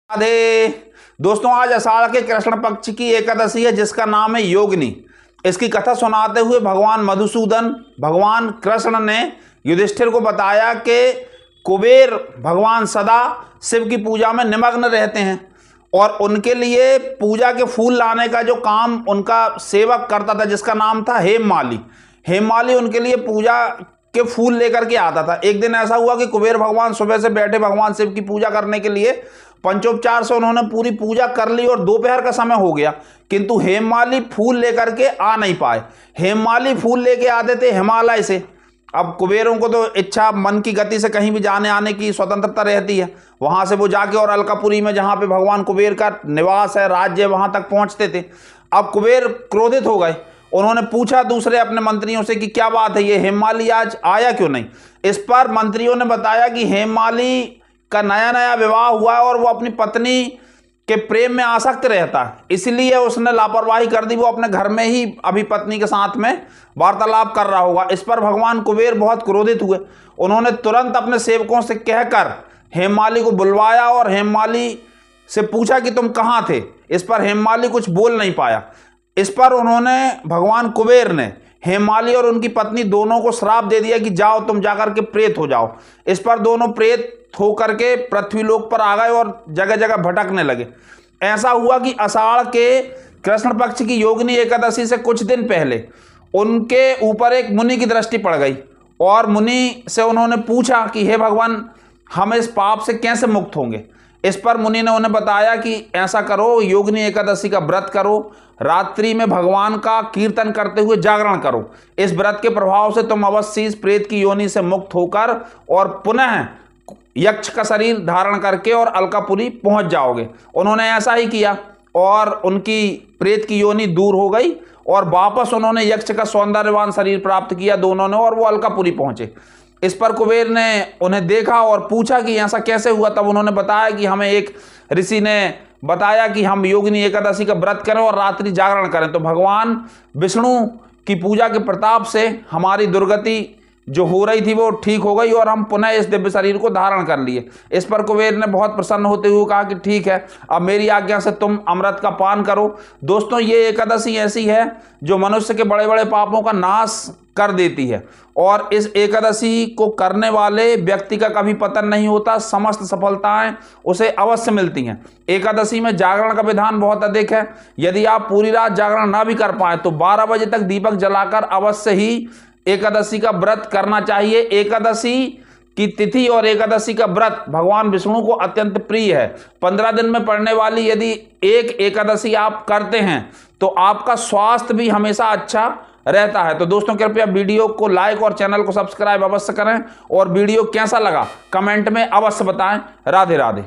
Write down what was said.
राधे। दोस्तों, आज आषाढ़ के कृष्ण पक्ष की एकादशी है जिसका नाम है योगिनी। इसकी कथा सुनाते हुए भगवान मधुसूदन भगवान कृष्ण ने युधिष्ठिर को बताया कि कुबेर भगवान सदा शिव की पूजा में निमग्न रहते हैं और उनके लिए पूजा के फूल लाने का जो काम उनका सेवक करता था जिसका नाम था हेममाली। हेममाली उनके लिए पूजा के फूल लेकर के आता था। एक दिन ऐसा हुआ कि कुबेर भगवान सुबह से बैठे भगवान शिव की पूजा करने के लिए पंचोपचार से उन्होंने पूरी पूजा कर ली और दोपहर का समय हो गया, किंतु हेममाली फूल लेकर के आ नहीं पाए। हेममाली फूल लेके आते थे हिमालय से। अब कुबेरों को तो इच्छा मन की गति से कहीं भी जाने आने की स्वतंत्रता रहती है। वहां से वो जाके और अलकापुरी में जहां पे भगवान कुबेर का निवास है, राज्य, वहां तक पहुंचते थे। अब कुबेर क्रोधित हो गए। उन्होंने पूछा दूसरे अपने मंत्रियों से कि क्या बात है, ये हेममाली आज आया क्यों नहीं। इस पर मंत्रियों ने बताया कि हेममाली का नया नया विवाह हुआ है और वो अपनी पत्नी के प्रेम में आसक्त रहता है, इसलिए उसने लापरवाही कर दी। वो अपने घर में ही अभी पत्नी के साथ में वार्तालाप कर रहा होगा। इस पर भगवान कुबेर बहुत क्रोधित हुए। उन्होंने तुरंत अपने सेवकों से कहकर हेममाली को बुलवाया और हेममाली से पूछा कि तुम कहाँ थे। इस पर हेममाली कुछ बोल नहीं पाया। इस पर उन्होंने भगवान कुबेर ने हेममाली और उनकी पत्नी दोनों को श्राप दे दिया कि जाओ तुम जाकर के प्रेत हो जाओ। इस पर दोनों प्रेत होकर के पृथ्वी लोक पर आ गए और जगह जगह भटकने लगे। ऐसा हुआ कि आषाढ़ के कृष्ण पक्ष की योगिनी एकादशी से कुछ दिन पहले उनके ऊपर एक मुनि की दृष्टि पड़ गई और मुनि से उन्होंने पूछा कि हे भगवान, हम इस पाप से कैसे मुक्त होंगे। इस पर मुनि ने उन्हें बताया कि ऐसा करो, योगिनी एकादशी का व्रत करो, रात्रि में भगवान का कीर्तन करते हुए जागरण करो। इस व्रत के प्रभाव से तुम अवश्य इस प्रेत की योनि से मुक्त होकर और पुनः यक्ष का शरीर धारण करके और अलकापुरी पहुंच जाओगे। उन्होंने ऐसा ही किया और उनकी प्रेत की योनि दूर हो गई और वापस उन्होंने यक्ष का सौंदर्यवान शरीर प्राप्त किया दोनों ने, और वो अलकापुरी पहुंचे। इस पर कुबेर ने उन्हें देखा और पूछा कि ऐसा कैसे हुआ। तब उन्होंने बताया कि हमें एक ऋषि ने बताया कि हम योगिनी एकादशी का व्रत करें और रात्रि जागरण करें, तो भगवान विष्णु की पूजा के प्रताप से हमारी दुर्गति जो हो रही थी वो ठीक हो गई और हम पुनः इस दिव्य शरीर को धारण कर लिए। इस पर कुबेर ने बहुत प्रसन्न होते हुए कहा कि ठीक है, अब मेरी आज्ञा से तुम अमृत का पान करो। दोस्तों, ये एकादशी ऐसी है जो मनुष्य के बड़े बड़े पापों का नाश कर देती है और इस एकादशी को करने वाले व्यक्ति का कभी पतन नहीं होता, समस्त सफलताएं उसे अवश्य मिलती हैं। एकादशी में जागरण का विधान बहुत अधिक है। यदि आप पूरी रात जागरण ना भी कर पाए तो 12 बजे तक दीपक जलाकर अवश्य ही एकादशी का व्रत करना चाहिए। एकादशी की तिथि और एकादशी का व्रत भगवान विष्णु को अत्यंत प्रिय है। 15 दिन में पड़ने वाली यदि एक एकादशी आप करते हैं तो आपका स्वास्थ्य भी हमेशा अच्छा रहता है। तो दोस्तों, कृपया वीडियो को लाइक और चैनल को सब्सक्राइब अवश्य करें और वीडियो कैसा लगा कमेंट में अवश्य बताएं। राधे राधे।